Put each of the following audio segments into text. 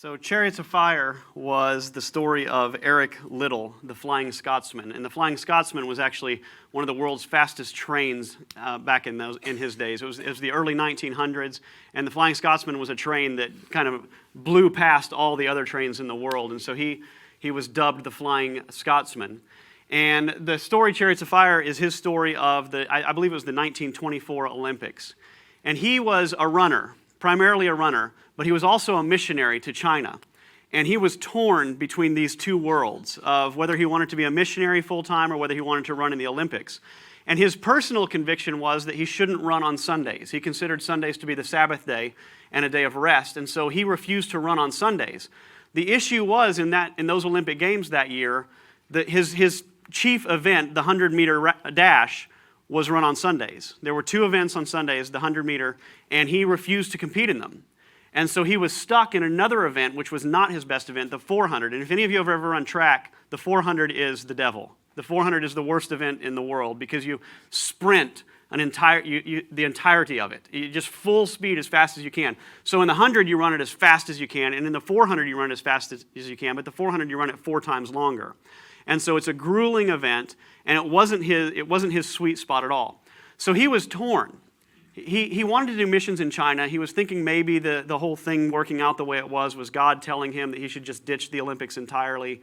So Chariots of Fire was the story of Eric Liddell, the Flying Scotsman. And the Flying Scotsman was actually one of the world's fastest trains back in his days. It was the early 1900s, and the Flying Scotsman was a train that kind of blew past all the other trains in the world. And so he was dubbed the Flying Scotsman. And the story Chariots of Fire is his story of I believe it was the 1924 Olympics. And he was a runner, primarily a runner, but he was also a missionary to China. And he was torn between these two worlds of whether he wanted to be a missionary full-time or whether he wanted to run in the Olympics. And his personal conviction was that he shouldn't run on Sundays. He considered Sundays to be the Sabbath day and a day of rest, and so he refused to run on Sundays. The issue was in those Olympic Games that year, that his chief event, the 100-meter dash, was run on Sundays. There were two events on Sundays, the 100-meter, and he refused to compete in them. And so he was stuck in another event, which was not his best event, the 400. And if any of you have ever run track, the 400 is the devil. The 400 is the worst event in the world because you sprint the entirety of it. You just full speed as fast as you can. So in the 100, you run it as fast as you can, and in the 400, you run it as fast as you can, but the 400, you run it 4 times longer. And so it's a grueling event, and it wasn't his sweet spot at all. So he was torn. He wanted to do missions in China. He was thinking maybe the whole thing working out the way it was God telling him that he should just ditch the Olympics entirely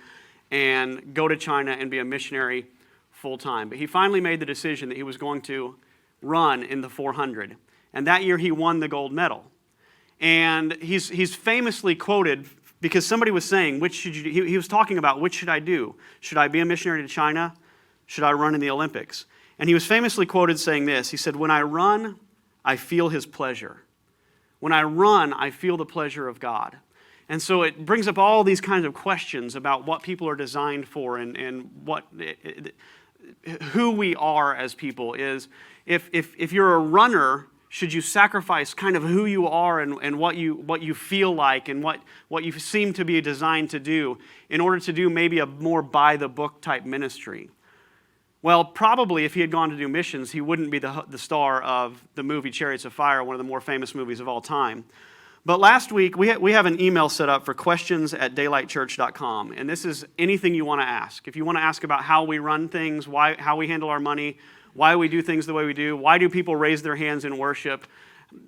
and go to China and be a missionary full-time. But he finally made the decision that he was going to run in the 400. And that year he won the gold medal. And he's famously quoted because somebody was saying, which should you do? He was talking about, which should I do? Should I be a missionary to China? Should I run in the Olympics? And he was famously quoted saying this. He said, "When I run, I feel his pleasure. When I run, I feel the pleasure of God." And so it brings up all these kinds of questions about what people are designed for and who we are as people. Is if you're a runner, should you sacrifice kind of who you are and what you feel like and what you seem to be designed to do in order to do maybe a more by-the-book type ministry? Well, probably if he had gone to do missions, he wouldn't be the star of the movie Chariots of Fire, one of the more famous movies of all time. But last week, we have an email set up for questions@daylightchurch.com, and this is anything you want to ask. If you want to ask about how we run things, how we handle our money, why we do things the way we do, why do people raise their hands in worship,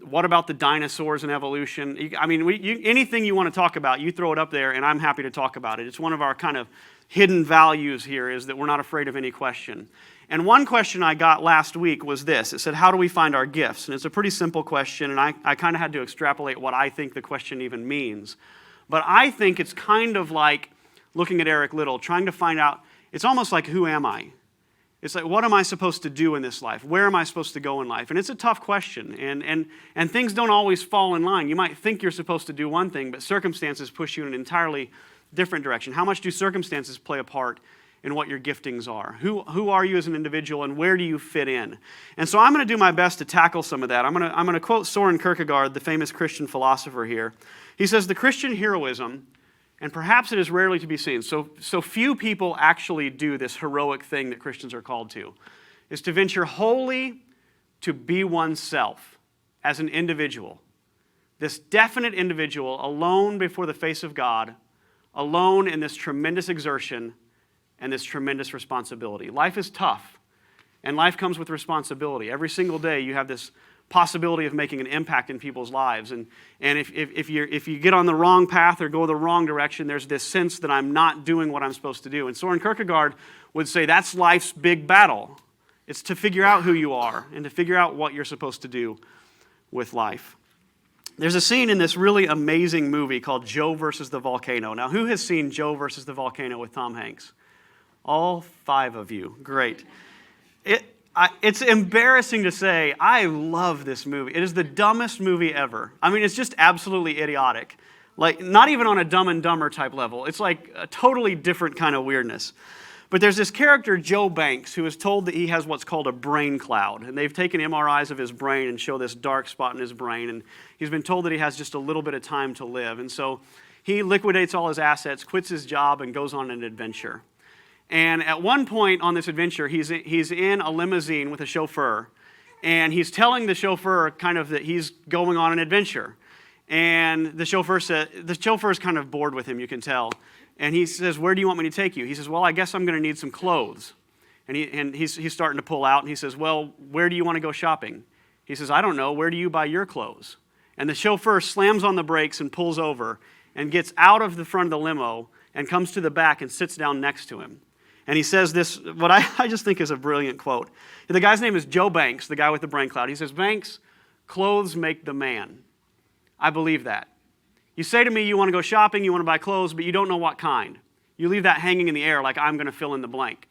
what about the dinosaurs and evolution? I mean, anything you want to talk about, you throw it up there, and I'm happy to talk about it. It's one of our kind of hidden values here is that we're not afraid of any question. And one question I got last week was this. It said, how do we find our gifts? And it's a pretty simple question, and I kind of had to extrapolate what I think the question even means. But I think it's kind of like looking at Eric Liddell, trying to find out, it's almost like, who am I? It's like, what am I supposed to do in this life? Where am I supposed to go in life? And it's a tough question, and things don't always fall in line. You might think you're supposed to do one thing, but circumstances push you in an entirely different direction. How much do circumstances play a part in what your giftings are? Who are you as an individual, and where do you fit in? And so I'm going to do my best to tackle some of that. I'm going to quote Soren Kierkegaard, the famous Christian philosopher here. He says, "The Christian heroism, and perhaps it is rarely to be seen, so few people actually do this heroic thing that Christians are called to, is to venture wholly to be oneself as an individual. This definite individual alone before the face of God, alone in this tremendous exertion and this tremendous responsibility." Life is tough, and life comes with responsibility. Every single day you have this possibility of making an impact in people's lives. And if you get on the wrong path or go the wrong direction, there's this sense that I'm not doing what I'm supposed to do. And Soren Kierkegaard would say that's life's big battle. It's to figure out who you are and to figure out what you're supposed to do with life. There's a scene in this really amazing movie called Joe versus the Volcano. Now, who has seen Joe versus the Volcano with Tom Hanks? All 5 of you. Great. It's embarrassing to say, I love this movie. It is the dumbest movie ever. I mean, it's just absolutely idiotic. Like, not even on a Dumb and Dumber type level. It's like a totally different kind of weirdness. But there's this character, Joe Banks, who is told that he has what's called a brain cloud. And they've taken MRIs of his brain and show this dark spot in his brain. And he's been told that he has just a little bit of time to live. And so he liquidates all his assets, quits his job, and goes on an adventure. And at one point on this adventure, he's in a limousine with a chauffeur. And he's telling the chauffeur kind of that he's going on an adventure. And the chauffeur's kind of bored with him, you can tell. And he says, where do you want me to take you? He says, well, I guess I'm going to need some clothes. And he's starting to pull out, and he says, well, where do you want to go shopping? He says, I don't know. Where do you buy your clothes? And the chauffeur slams on the brakes and pulls over and gets out of the front of the limo and comes to the back and sits down next to him. And he says this, what I just think is a brilliant quote. The guy's name is Joe Banks, the guy with the brain cloud. He says, Banks, clothes make the man. I believe that. You say to me you want to go shopping, you want to buy clothes, but you don't know what kind. You leave that hanging in the air like I'm going to fill in the blank.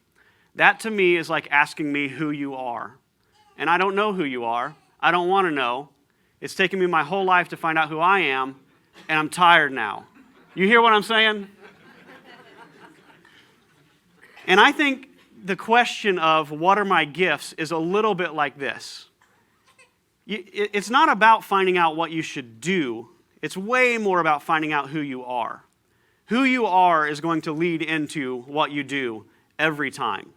That to me is like asking me who you are. And I don't know who you are. I don't want to know. It's taken me my whole life to find out who I am, and I'm tired now. You hear what I'm saying? And I think the question of what are my gifts is a little bit like this. It's not about finding out what you should do. It's way more about finding out who you are. Who you are is going to lead into what you do every time.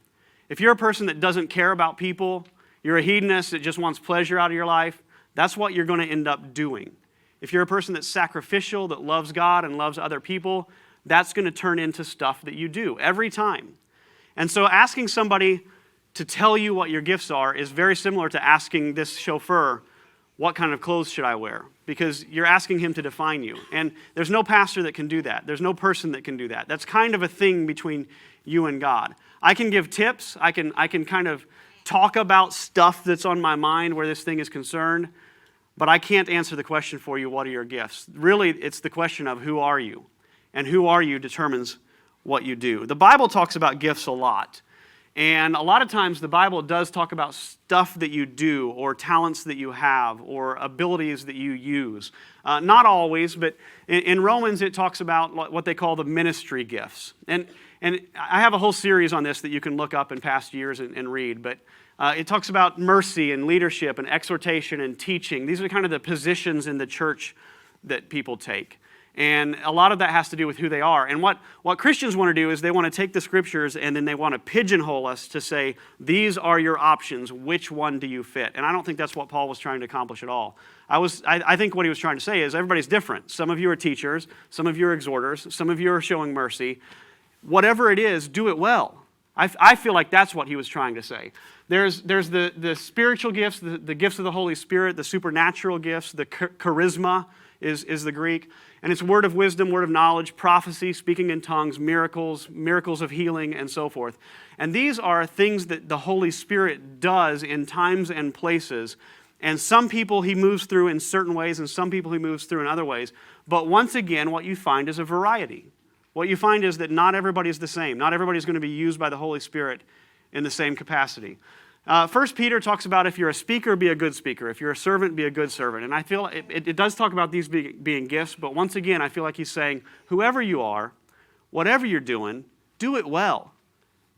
If you're a person that doesn't care about people, you're a hedonist that just wants pleasure out of your life, that's what you're going to end up doing. If you're a person that's sacrificial, that loves God and loves other people, that's going to turn into stuff that you do every time. And so asking somebody to tell you what your gifts are is very similar to asking this chauffeur, what kind of clothes should I wear? Because you're asking him to define you. And there's no pastor that can do that. There's no person that can do that. That's kind of a thing between you and God. I can give tips. I can kind of talk about stuff that's on my mind where this thing is concerned, but I can't answer the question for you, what are your gifts? Really, it's the question of who are you? And who are you determines what you do. The Bible talks about gifts a lot. And a lot of times the Bible does talk about stuff that you do or talents that you have or abilities that you use. Not always, but in Romans it talks about what they call the ministry gifts. And I have a whole series on this that you can look up in past years and read, but it talks about mercy and leadership and exhortation and teaching. These are kind of the positions in the church that people take. And a lot of that has to do with who they are. And what Christians want to do is they want to take the scriptures and then they want to pigeonhole us to say, these are your options. Which one do you fit? And I don't think that's what Paul was trying to accomplish at all. I think what he was trying to say is everybody's different. Some of you are teachers. Some of you are exhorters. Some of you are showing mercy. Whatever it is, do it well. I feel like that's what he was trying to say. There's the spiritual gifts, the gifts of the Holy Spirit, the supernatural gifts, the charisma is the Greek. And it's word of wisdom, word of knowledge, prophecy, speaking in tongues, miracles of healing, and so forth. And these are things that the Holy Spirit does in times and places. And some people he moves through in certain ways, and some people he moves through in other ways. But once again, what you find is a variety. What you find is that not everybody's the same. Not everybody's going to be used by the Holy Spirit in the same capacity. 1 Peter talks about if you're a speaker, be a good speaker. If you're a servant, be a good servant. And I feel it does talk about these being gifts, but once again, I feel like he's saying, whoever you are, whatever you're doing, do it well.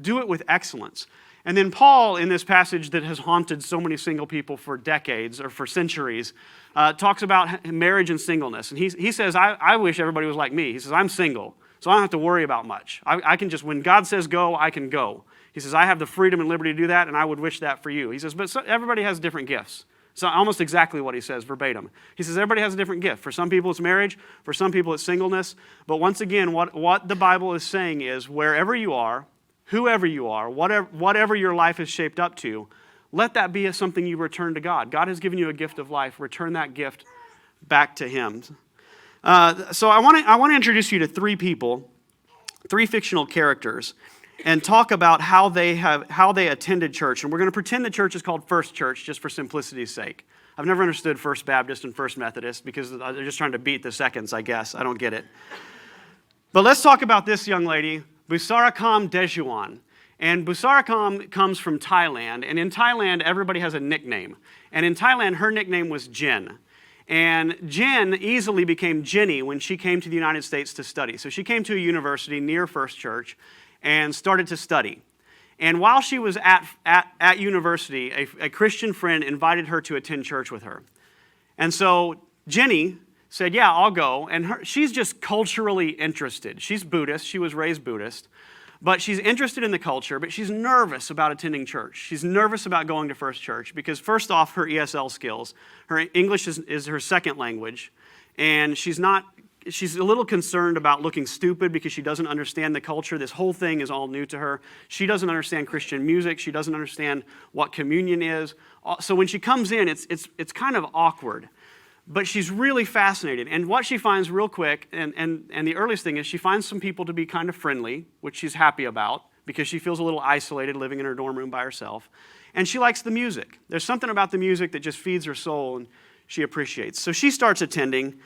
Do it with excellence. And then Paul, in this passage that has haunted so many single people for decades or for centuries, talks about marriage and singleness. And he says, I wish everybody was like me. He says, I'm single, so I don't have to worry about much. I can just, when God says go, I can go. He says, I have the freedom and liberty to do that, and I would wish that for you. He says, but everybody has different gifts. So almost exactly what he says verbatim. He says, everybody has a different gift. For some people, it's marriage. For some people, it's singleness. But once again, what the Bible is saying is, wherever you are, whoever you are, whatever your life is shaped up to, let that be something you return to God. God has given you a gift of life. Return that gift back to Him. So I want to introduce you to three people, three fictional characters, and talk about how they attended church. And we're going to pretend the church is called First Church just for simplicity's sake. I've never understood First Baptist and First Methodist because they're just trying to beat the seconds, I guess. I don't get it. But let's talk about this young lady, Busarakam Dejuan. And Busarakam comes from Thailand. And in Thailand, everybody has a nickname. And in Thailand, her nickname was Jen. And Jen easily became Jenny when she came to the United States to study. So she came to a university near First Church and started to study. And while she was at university, a Christian friend invited her to attend church with her. And so Jenny said, yeah, I'll go. And she's just culturally interested. She's Buddhist. She was raised Buddhist. But she's interested in the culture, but she's nervous about attending church. She's nervous about going to First Church because, first off, her ESL skills. Her English is her second language. and she's a little concerned about looking stupid because she doesn't understand the culture. This whole thing is all new to her. She doesn't understand Christian music. She doesn't understand what communion is. So when she comes in, it's kind of awkward. But she's really fascinated. And what she finds real quick, and the earliest thing is she finds some people to be kind of friendly, which she's happy about because she feels a little isolated living in her dorm room by herself. And she likes the music. There's something about the music that just feeds her soul and she appreciates. So she starts attending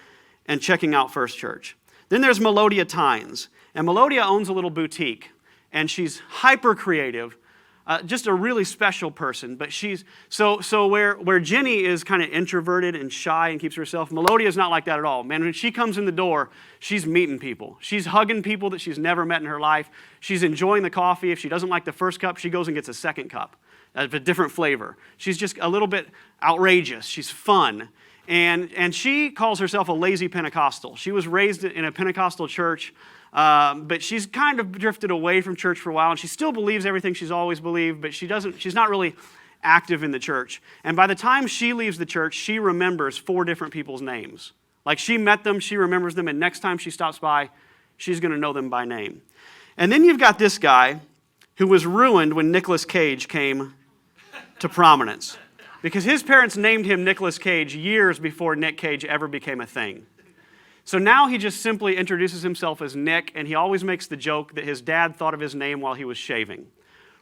and checking out First Church. Then there's Melodia Tynes. And Melodia owns a little boutique. And she's hyper creative, just a really special person. But she's, so where Jenny is kind of introverted and shy and keeps herself, Melodia is not like that at all. Man, when she comes in the door, she's meeting people. She's hugging people that she's never met in her life. She's enjoying the coffee. If she doesn't like the first cup, she goes and gets a second cup of a different flavor. She's just a little bit outrageous. She's fun. And she calls herself a lazy Pentecostal. She was raised in a Pentecostal church, but she's kind of drifted away from church for a while, and she still believes everything she's always believed, but she's not really active in the church. And by the time she leaves the church, she remembers 4 different people's names. Like she met them, she remembers them, and next time she stops by, she's going to know them by name. And then you've got this guy who was ruined when Nicolas Cage came to prominence. Because his parents named him Nicolas Cage years before Nick Cage ever became a thing. So now he just simply introduces himself as Nick, and he always makes the joke that his dad thought of his name while he was shaving.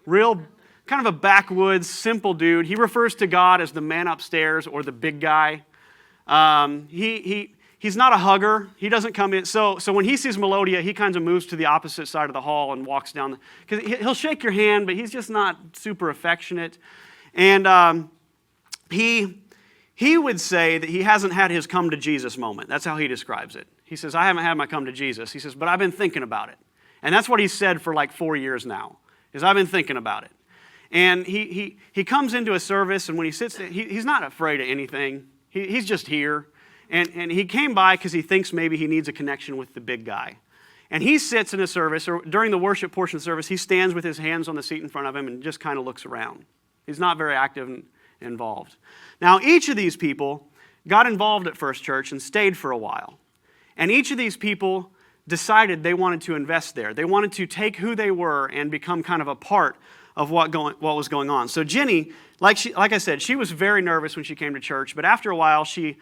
Real, kind of a backwoods, simple dude. He refers to God as the man upstairs or the big guy. He's not a hugger. He doesn't come in. So when he sees Melodia, he kind of moves to the opposite side of the hall and walks down. Because he'll shake your hand, but he's just not super affectionate. And he would say that he hasn't had his come to Jesus moment. That's how he describes it. He says, I haven't had my come to Jesus. He says, but I've been thinking about it. And that's what he said for like 4 years now, is I've been thinking about it. And he comes into a service, and when he sits there, he's not afraid of anything. He's just here. And he came by because he thinks maybe he needs a connection with the big guy. And he sits in a service, or during the worship portion of the service, he stands with his hands on the seat in front of him and just kind of looks around. He's not very active and involved. Now, each of these people got involved at First Church and stayed for a while. And each of these people decided they wanted to invest there. They wanted to take who they were and become kind of a part of what was going on. So Jenny, like I said, she was very nervous when she came to church, but after a while, she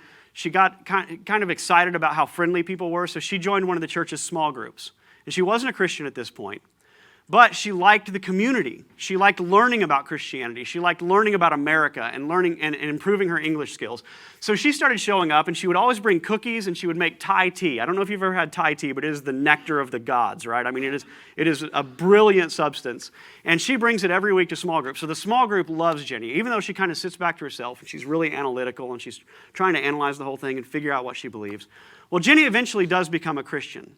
got kind of excited about how friendly people were, so she joined one of the church's small groups. And she wasn't a Christian at this point. But she liked the community. She liked learning about Christianity. She liked learning about America and learning and improving her English skills. So she started showing up, and she would always bring cookies, and she would make Thai tea. I don't know if you've ever had Thai tea, but it is the nectar of the gods, right? I mean, it is a brilliant substance. And she brings it every week to small group. So the small group loves Jenny, even though she kind of sits back to herself, and she's really analytical, and she's trying to analyze the whole thing and figure out what she believes. Well, Jenny eventually does become a Christian.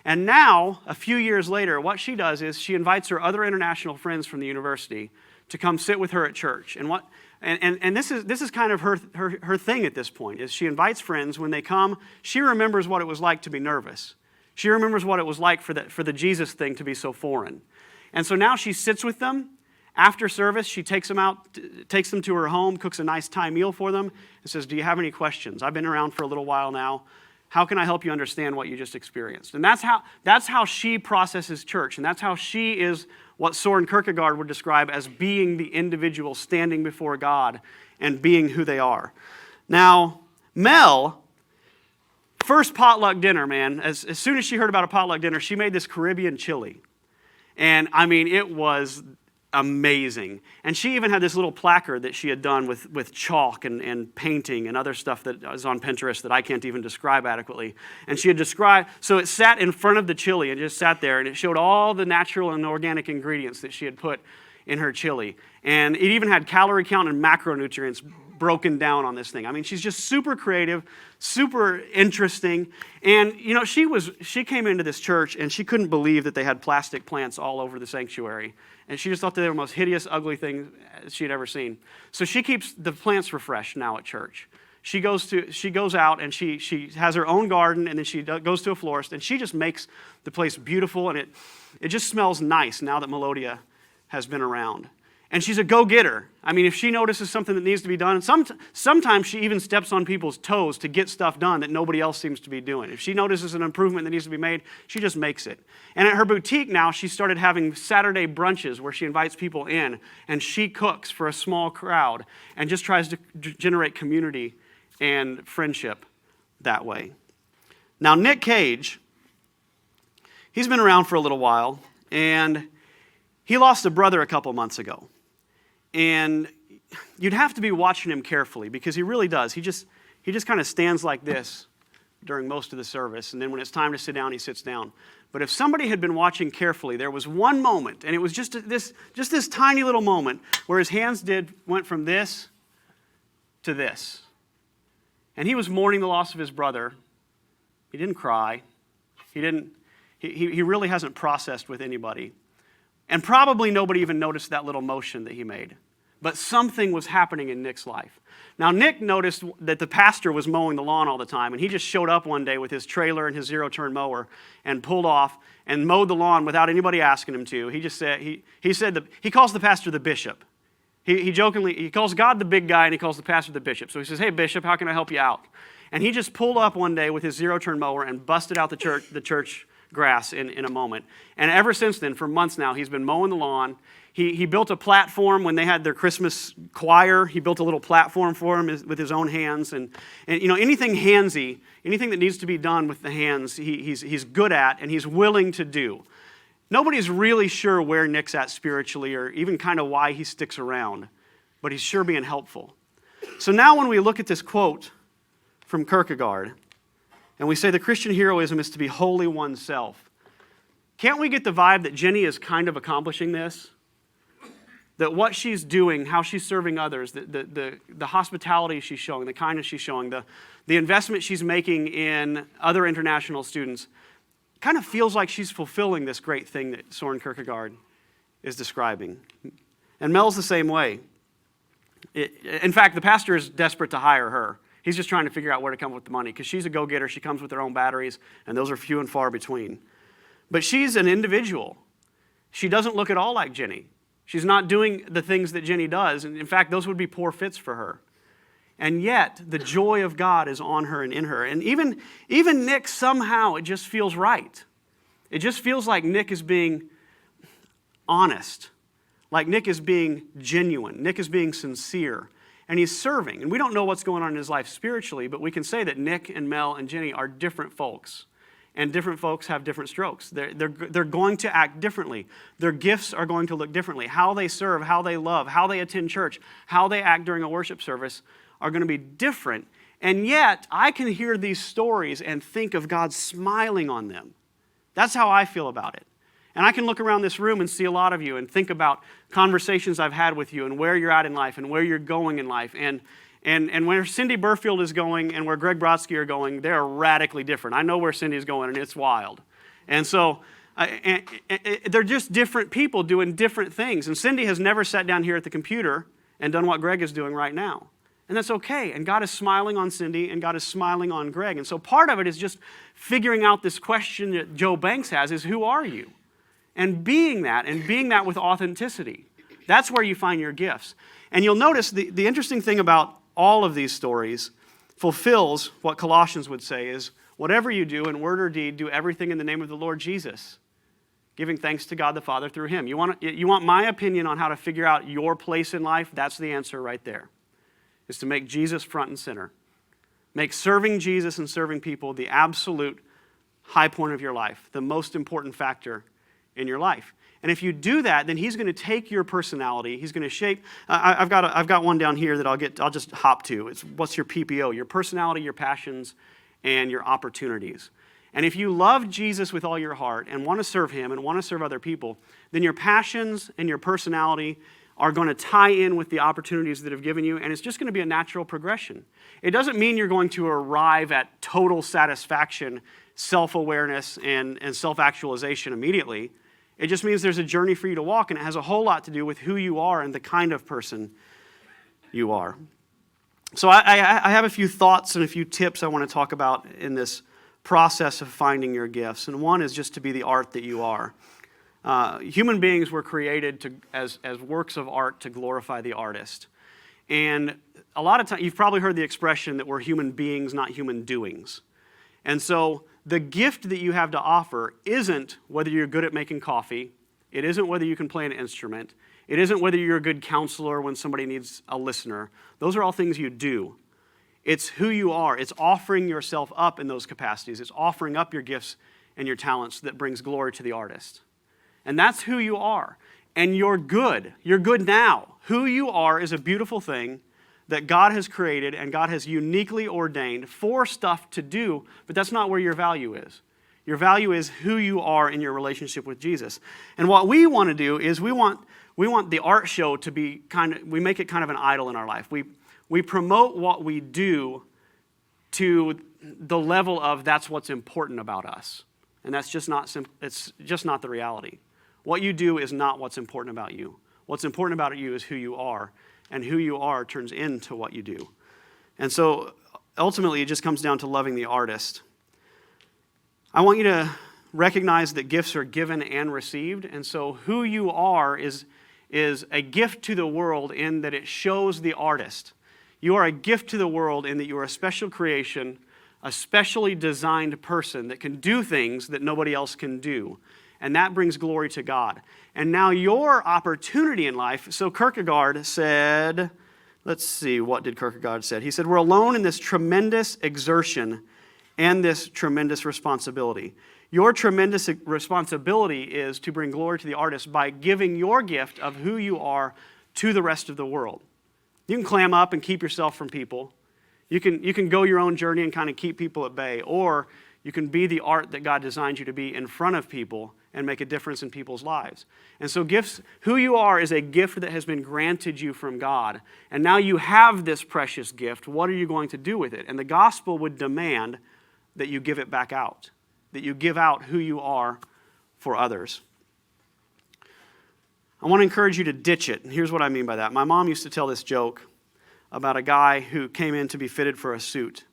And now, a few years later, what she does is she invites her other international friends from the university to come sit with her at church. And this is kind of her thing at this point, is she invites friends. When they come, she remembers what it was like to be nervous. She remembers what it was like for the Jesus thing to be so foreign. And so now she sits with them. After service, she takes them to her home, cooks a nice Thai meal for them, and says, do you have any questions? I've been around for a little while now. How can I help you understand what you just experienced? And that's how she processes church. And that's how she is what Soren Kierkegaard would describe as being the individual standing before God and being who they are. Now, Mel, first potluck dinner, man, as soon as she heard about a potluck dinner, she made this Caribbean chili. And I mean, it was amazing. And she even had this little placard that she had done with chalk and painting and other stuff that is on Pinterest that I can't even describe adequately. And she had described, so it sat in front of the chili and just sat there, and it showed all the natural and organic ingredients that she had put in her chili. And it even had calorie count and macronutrients broken down on this thing. I mean, she's just super creative, super interesting. And, you know, she came into this church and she couldn't believe that they had plastic plants all over the sanctuary. And she just thought they were the most hideous, ugly thing she'd ever seen. So she keeps the plants refreshed now at church. She goes out and she has her own garden, and then she goes to a florist, and she just makes the place beautiful, and it just smells nice now that Melodia has been around. And she's a go-getter. I mean, if she notices something that needs to be done, sometimes she even steps on people's toes to get stuff done that nobody else seems to be doing. If she notices an improvement that needs to be made, she just makes it. And at her boutique now, she started having Saturday brunches where she invites people in, and she cooks for a small crowd and just tries to generate community and friendship that way. Now, Nick Cage, he's been around for a little while, and he lost a brother a couple months ago. And you'd have to be watching him carefully because he really does. He just kind of stands like this during most of the service, and then when it's time to sit down, he sits down. But if somebody had been watching carefully, there was one moment, and it was just this tiny little moment where his hands went from this to this. And he was mourning the loss of his brother. He didn't cry. He really hasn't processed with anybody. And probably nobody even noticed that little motion that he made. But something was happening in Nick's life. Now, Nick noticed that the pastor was mowing the lawn all the time, and he just showed up one day with his trailer and his zero-turn mower and pulled off and mowed the lawn without anybody asking him to. He just said, he calls the pastor the bishop. He jokingly, he calls God the big guy, and he calls the pastor the bishop. So he says, "Hey, bishop, how can I help you out?" And he just pulled up one day with his zero-turn mower and busted out the church grass in a moment. And ever since then, for months now, he's been mowing the lawn. He built a platform when they had their Christmas choir. He built a little platform for him with his own hands. And anything handsy, anything that needs to be done with the hands, he's good at and he's willing to do. Nobody's really sure where Nick's at spiritually or even kind of why he sticks around, but he's sure being helpful. So now when we look at this quote from Kierkegaard, and we say the Christian heroism is to be wholly oneself, can't we get the vibe that Jenny is kind of accomplishing this? That what she's doing, how she's serving others, the hospitality she's showing, the kindness she's showing, the investment she's making in other international students, kind of feels like she's fulfilling this great thing that Soren Kierkegaard is describing. And Mel's the same way. In fact, the pastor is desperate to hire her. He's just trying to figure out where to come up with the money because she's a go-getter. She comes with her own batteries, and those are few and far between. But she's an individual. She doesn't look at all like Jenny. She's not doing the things that Jenny does. And in fact, those would be poor fits for her. And yet, the joy of God is on her and in her. And even Nick, somehow, it just feels right. It just feels like Nick is being honest. Like Nick is being genuine. Nick is being sincere. And he's serving. And we don't know what's going on in his life spiritually, but we can say that Nick and Mel and Jenny are different folks. And different folks have different strokes. They're going to act differently. Their gifts are going to look differently. How they serve, how they love, how they attend church, how they act during a worship service are going to be different. And yet, I can hear these stories and think of God smiling on them. That's how I feel about it. And I can look around this room and see a lot of you and think about conversations I've had with you and where you're at in life and where you're going in life. And where Cindy Burfield is going and where Greg Brodsky are going, they're radically different. I know where Cindy's going, and it's wild. And so they're just different people doing different things. And Cindy has never sat down here at the computer and done what Greg is doing right now. And that's okay. And God is smiling on Cindy, and God is smiling on Greg. And so part of it is just figuring out this question that Joe Banks has is, who are you? And being that with authenticity. That's where you find your gifts. And you'll notice the interesting thing about all of these stories fulfills what Colossians would say is, whatever you do in word or deed, do everything in the name of the Lord Jesus, giving thanks to God the Father through him. You want my opinion on how to figure out your place in life? That's the answer right there, is to make Jesus front and center. Make serving Jesus and serving people the absolute high point of your life, the most important factor in your life. And if you do that, then he's going to take your personality. He's going to shape. I've got one down here that I'll just hop to. It's what's your PPO? Your personality, your passions, and your opportunities. And if you love Jesus with all your heart and want to serve him and want to serve other people, then your passions and your personality are going to tie in with the opportunities that have given you, and it's just going to be a natural progression. It doesn't mean you're going to arrive at total satisfaction, self-awareness, and self-actualization immediately. It just means there's a journey for you to walk, and it has a whole lot to do with who you are and the kind of person you are. So I have a few thoughts and a few tips I want to talk about in this process of finding your gifts. And one is just to be the art that you are. Human beings were created as works of art to glorify the artist. And a lot of times, you've probably heard the expression that we're human beings, not human doings. And so the gift that you have to offer isn't whether you're good at making coffee. It isn't whether you can play an instrument. It isn't whether you're a good counselor when somebody needs a listener. Those are all things you do. It's who you are. It's offering yourself up in those capacities. It's offering up your gifts and your talents that brings glory to the artist. And that's who you are. And you're good. You're good now. Who you are is a beautiful thing that God has created and God has uniquely ordained for stuff to do, but that's not where your value is. Your value is who you are in your relationship with Jesus. And what we want to do is we want the art show to be we make it kind of an idol in our life. We promote what we do to the level of that's what's important about us. And that's just not it's just not the reality. What you do is not what's important about you. What's important about you is who you are, and who you are turns into what you do. And so ultimately it just comes down to loving the artist. I want you to recognize that gifts are given and received, and so who you are is a gift to the world in that it shows the artist. You are a gift to the world in that you are a special creation, a specially designed person that can do things that nobody else can do. And that brings glory to God. And now your opportunity in life, so Kierkegaard said, let's see, what did Kierkegaard say? He said, we're alone in this tremendous exertion and this tremendous responsibility. Your tremendous responsibility is to bring glory to the artist by giving your gift of who you are to the rest of the world. You can clam up and keep yourself from people. You can go your own journey and kind of keep people at bay, or you can be the art that God designed you to be in front of people and make a difference in people's lives. And so gifts, who you are is a gift that has been granted you from God. And now you have this precious gift. What are you going to do with it? And the gospel would demand that you give it back out, that you give out who you are for others. I want to encourage you to ditch it. And here's what I mean by that. My mom used to tell this joke about a guy who came in to be fitted for a suit.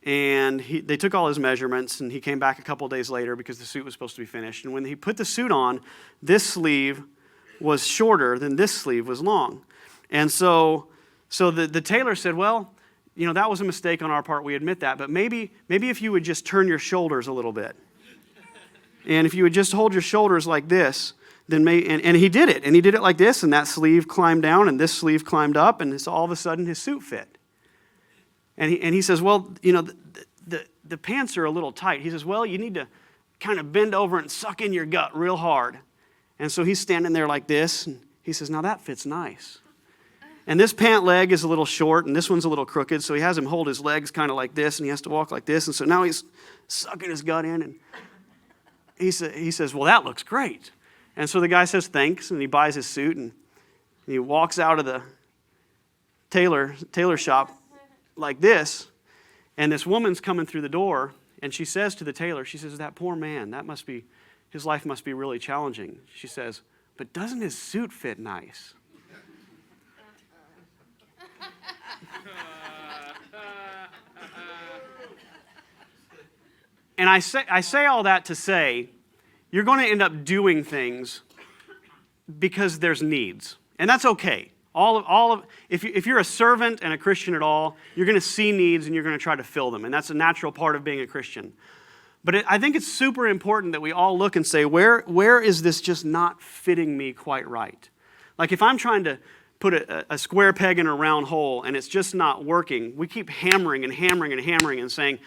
And they took all his measurements, and he came back a couple days later because the suit was supposed to be finished. And when he put the suit on, this sleeve was shorter than this sleeve was long. And so the tailor said, well, that was a mistake on our part. We admit that. But maybe if you would just turn your shoulders a little bit. And if you would just hold your shoulders like this, then and he did it. And he did it like this, and that sleeve climbed down, and this sleeve climbed up, and all of a sudden his suit fit. And he says, well, the pants are a little tight. He says, well, you need to kind of bend over and suck in your gut real hard. And so he's standing there like this, and he says, now that fits nice. And this pant leg is a little short, and this one's a little crooked, so he has him hold his legs kind of like this, and he has to walk like this. And so now he's sucking his gut in, and he says, well, that looks great. And so the guy says thanks, and he buys his suit, and he walks out of the tailor shop like this, and this woman's coming through the door, and she says to the tailor, she says, that poor man, his life must be really challenging. She says, but doesn't his suit fit nice? And I say all that to say, you're going to end up doing things because there's needs, and that's okay. If you're a servant and a Christian at all, you're going to see needs and you're going to try to fill them. And that's a natural part of being a Christian. But I think it's super important that we all look and say, where is this just not fitting me quite right? Like if I'm trying to put a square peg in a round hole and it's just not working, we keep hammering and hammering and hammering and saying,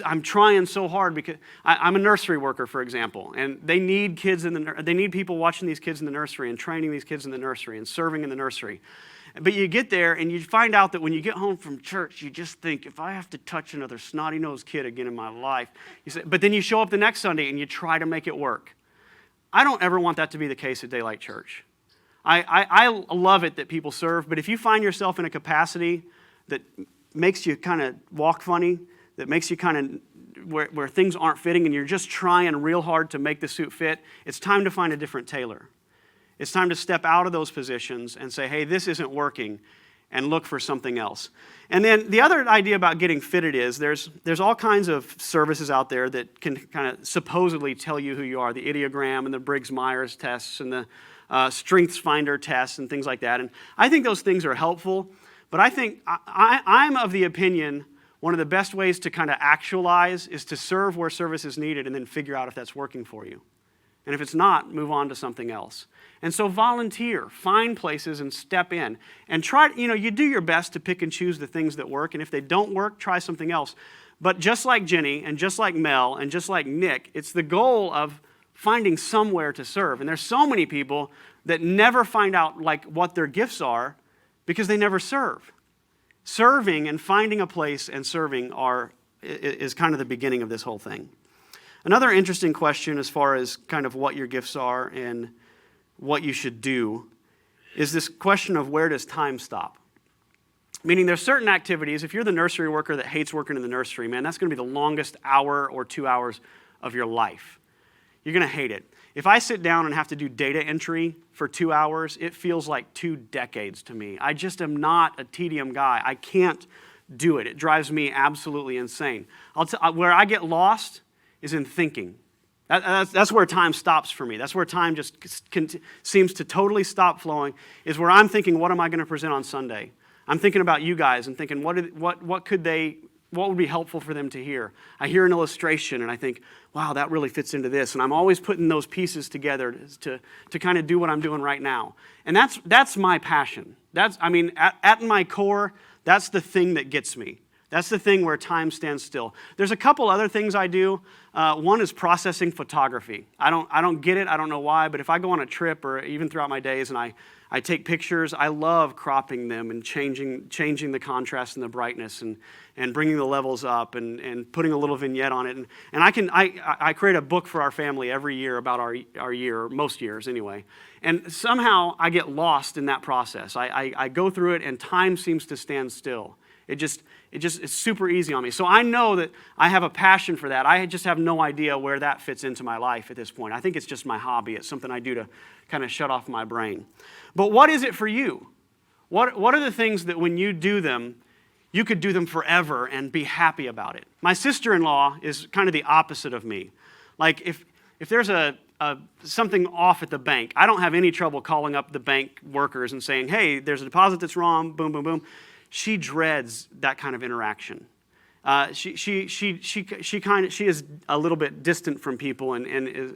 I'm trying so hard because I'm a nursery worker, for example, and they need people watching these kids in the nursery and training these kids in the nursery and serving in the nursery. But you get there and you find out that when you get home from church, you just think, if I have to touch another snotty-nosed kid again in my life, but then you show up the next Sunday and you try to make it work. I don't ever want that to be the case at Daylight Church. I love it that people serve, but if you find yourself in a capacity that makes you kind of walk funny, that makes you kind of where things aren't fitting and you're just trying real hard to make the suit fit, it's time to find a different tailor. It's time to step out of those positions and say, hey, this isn't working. and look for something else. And then the other idea about getting fitted is there's all kinds of services out there that can kind of supposedly tell you who you are, the Ideogram and the Briggs-Myers tests and the StrengthsFinder tests and things like that. And I think those things are helpful, but I think I'm of the opinion one of the best ways to kind of actualize is to serve where service is needed and then figure out if that's working for you. And if it's not, move on to something else. And so volunteer, find places and step in. And try, you do your best to pick and choose the things that work. And if they don't work, try something else. But just like Jenny and just like Mel and just like Nick, it's the goal of finding somewhere to serve. And there's so many people that never find out like what their gifts are because they never serve. Serving and finding a place and serving is kind of the beginning of this whole thing. Another interesting question as far as kind of what your gifts are and what you should do is this question of where does time stop? Meaning there's certain activities, if you're the nursery worker that hates working in the nursery, man, that's going to be the longest hour or 2 hours of your life. You're going to hate it. If I sit down and have to do data entry for 2 hours, it feels like 2 decades to me. I just am not a tedium guy. I can't do it. It drives me absolutely insane. Where I get lost is in thinking. That's where time stops for me. That's where time just seems to totally stop flowing, is where I'm thinking, what am I going to present on Sunday? I'm thinking about you guys and thinking, what would be helpful for them to hear? I hear an illustration and I think, wow, that really fits into this. And I'm always putting those pieces together to kind of do what I'm doing right now. And that's my passion. At my core, that's the thing that gets me. That's the thing where time stands still. There's a couple other things I do. One is processing photography. I don't get it. I don't know why. But if I go on a trip or even throughout my days and I take pictures, I love cropping them and changing the contrast and the brightness and bringing the levels up and putting a little vignette on it. And I create a book for our family every year about our year, most years anyway. And somehow I get lost in that process. I go through it and time seems to stand still. It's super easy on me. So I know that I have a passion for that. I just have no idea where that fits into my life at this point. I think it's just my hobby. It's something I do to kind of shut off my brain. But what is it for you? What are the things that when you do them, you could do them forever and be happy about it? My sister-in-law is kind of the opposite of me. Like if there's something off at the bank, I don't have any trouble calling up the bank workers and saying, hey, there's a deposit that's wrong, boom, boom, boom. She dreads that kind of interaction. She is a little bit distant from people and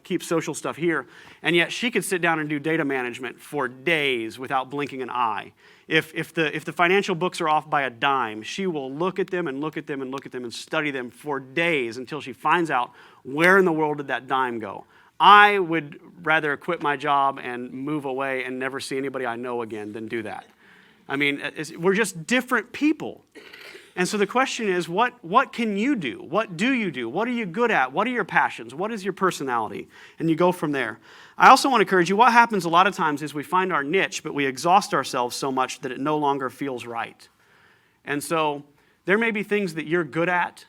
keeps social stuff here, and yet she could sit down and do data management for days without blinking an eye. If the financial books are off by a dime, she will look at them and look at them and look at them and study them for days until she finds out where in the world did that dime go. I would rather quit my job and move away and never see anybody I know again than do that. I mean, we're just different people. And so the question is, what can you do? What do you do? What are you good at? What are your passions? What is your personality? And you go from there. I also want to encourage you, what happens a lot of times is we find our niche, but we exhaust ourselves so much that it no longer feels right. And so there may be things that you're good at,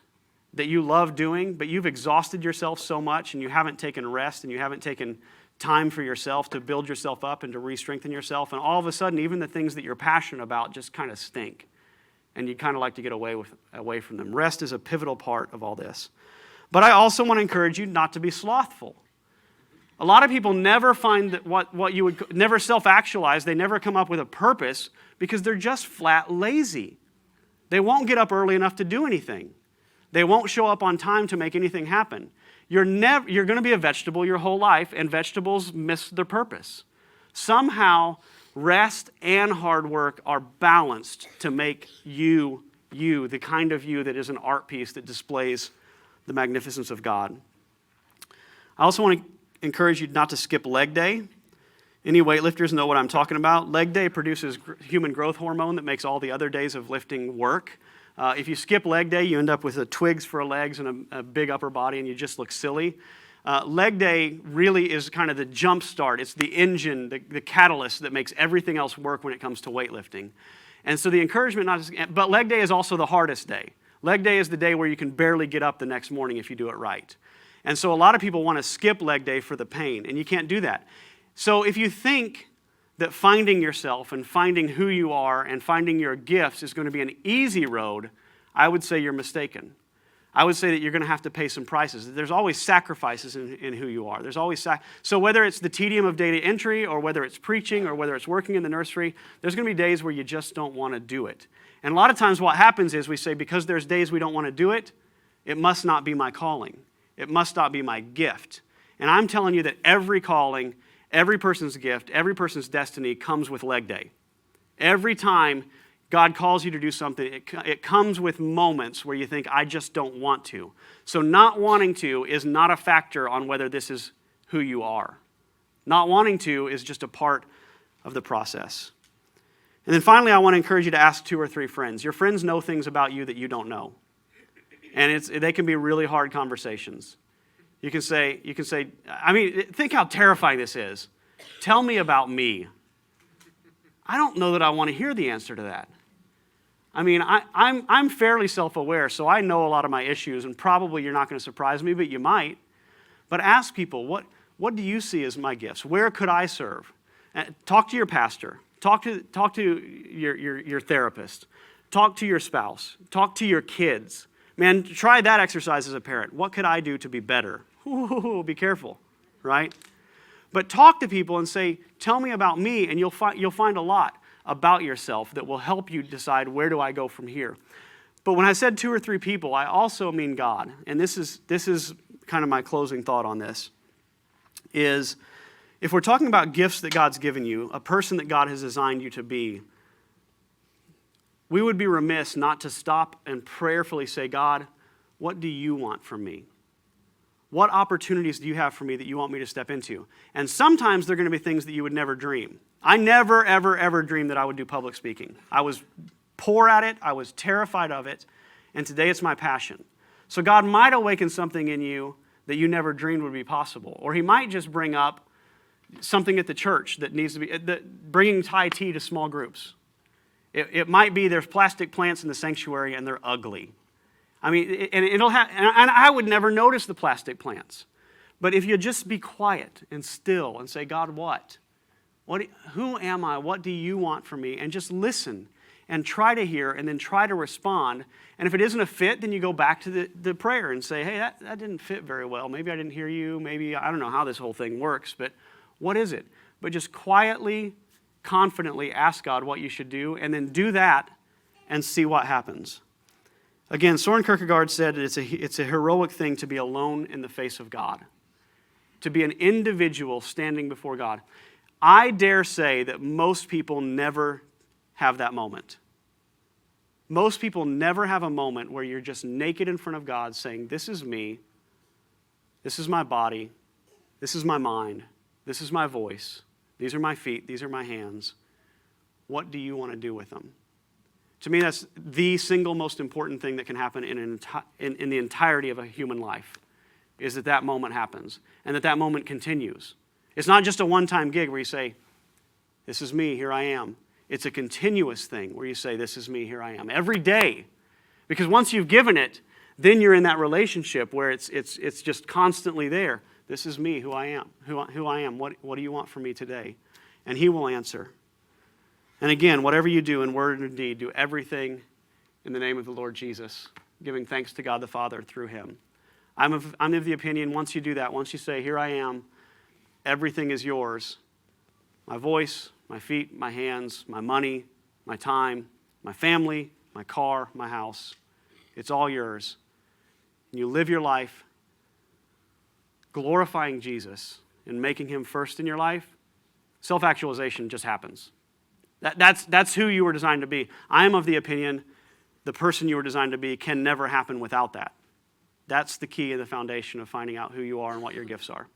that you love doing, but you've exhausted yourself so much and you haven't taken rest and you haven't taken time for yourself to build yourself up and to re-strengthen yourself. And all of a sudden, even the things that you're passionate about just kind of stink. And you'd kind of like to get away from them. Rest is a pivotal part of all this. But I also want to encourage you not to be slothful. A lot of people never find that what you would never self-actualize. They never come up with a purpose because they're just flat lazy. They won't get up early enough to do anything. They won't show up on time to make anything happen. You're going to be a vegetable your whole life, and vegetables miss their purpose. Somehow, rest and hard work are balanced to make you, the kind of you that is an art piece that displays the magnificence of God. I also want to encourage you not to skip leg day. Any weightlifters know what I'm talking about. Leg day produces human growth hormone that makes all the other days of lifting work. If you skip leg day, you end up with twigs for legs and a big upper body, and you just look silly. Leg day really is kind of the jump start. It's the engine, the catalyst that makes everything else work when it comes to weightlifting. And so the encouragement, but leg day is also the hardest day. Leg day is the day where you can barely get up the next morning if you do it right. And so a lot of people want to skip leg day for the pain, and you can't do that. So if you think that finding yourself and finding who you are and finding your gifts is going to be an easy road, I would say you're mistaken. I would say that you're going to have to pay some prices. There's always sacrifices in who you are. There's always so whether it's the tedium of data entry or whether it's preaching or whether it's working in the nursery, there's going to be days where you just don't want to do it. And a lot of times what happens is we say, because there's days we don't want to do it, it must not be my calling. It must not be my gift. And I'm telling you that every calling, every person's gift, every person's destiny comes with leg day. Every time God calls you to do something, it comes with moments where you think, I just don't want to. So not wanting to is not a factor on whether this is who you are. Not wanting to is just a part of the process. And then finally, I want to encourage you to ask 2 or 3 friends. Your friends know things about you that you don't know. And they can be really hard conversations. You can say, I mean, think how terrifying this is. Tell me about me. I don't know that I want to hear the answer to that. I mean, I'm fairly self-aware, so I know a lot of my issues, and probably you're not going to surprise me, but you might. But ask people, what do you see as my gifts? Where could I serve? Talk to your pastor. Talk to your therapist. Talk to your spouse. Talk to your kids. Man, try that exercise as a parent. What could I do to be better? Ooh, be careful, right? But talk to people and say, tell me about me, and you'll find a lot about yourself that will help you decide, where do I go from here? But when I said 2 or 3 people, I also mean God. And this is kind of my closing thought on this, is if we're talking about gifts that God's given you, a person that God has designed you to be, we would be remiss not to stop and prayerfully say, God, what do you want from me? What opportunities do you have for me that you want me to step into? And sometimes they're going to be things that you would never dream. I never, ever, ever dreamed that I would do public speaking. I was poor at it. I was terrified of it. And today it's my passion. So God might awaken something in you that you never dreamed would be possible. Or he might just bring up something at the church that needs to be, bringing Thai tea to small groups. It might be there's plastic plants in the sanctuary and they're ugly. I mean, and I would never notice the plastic plants. But if you just be quiet and still and say, God, what? Who am I? What do you want from me? And just listen and try to hear and then try to respond. And if it isn't a fit, then you go back to the prayer and say, hey, that didn't fit very well. Maybe I didn't hear you. Maybe, I don't know how this whole thing works, but what is it? But just quietly, confidently ask God what you should do, and then do that and see what happens. Again, Soren Kierkegaard said it's a heroic thing to be alone in the face of God, to be an individual standing before God. I dare say that most people never have that moment. Most people never have a moment where you're just naked in front of God saying, this is me, this is my body, this is my mind, this is my voice, these are my feet, these are my hands. What do you want to do with them? To me, that's the single most important thing that can happen in the entirety of a human life, is that moment happens and that moment continues. It's not just a one-time gig where you say, this is me, here I am. It's a continuous thing where you say, this is me, here I am. Every day. Because once you've given it, then you're in that relationship where it's just constantly there. This is me, who I am. Who I am. What do you want from me today? And he will answer. And again, whatever you do in word and deed, do everything in the name of the Lord Jesus, giving thanks to God the Father through him. I'm of the opinion, once you do that, once you say, here I am, everything is yours. My voice, my feet, my hands, my money, my time, my family, my car, my house. It's all yours. And you live your life glorifying Jesus and making him first in your life. Self-actualization just happens. That's who you were designed to be. I am of the opinion the person you were designed to be can never happen without that. That's the key and the foundation of finding out who you are and what your gifts are.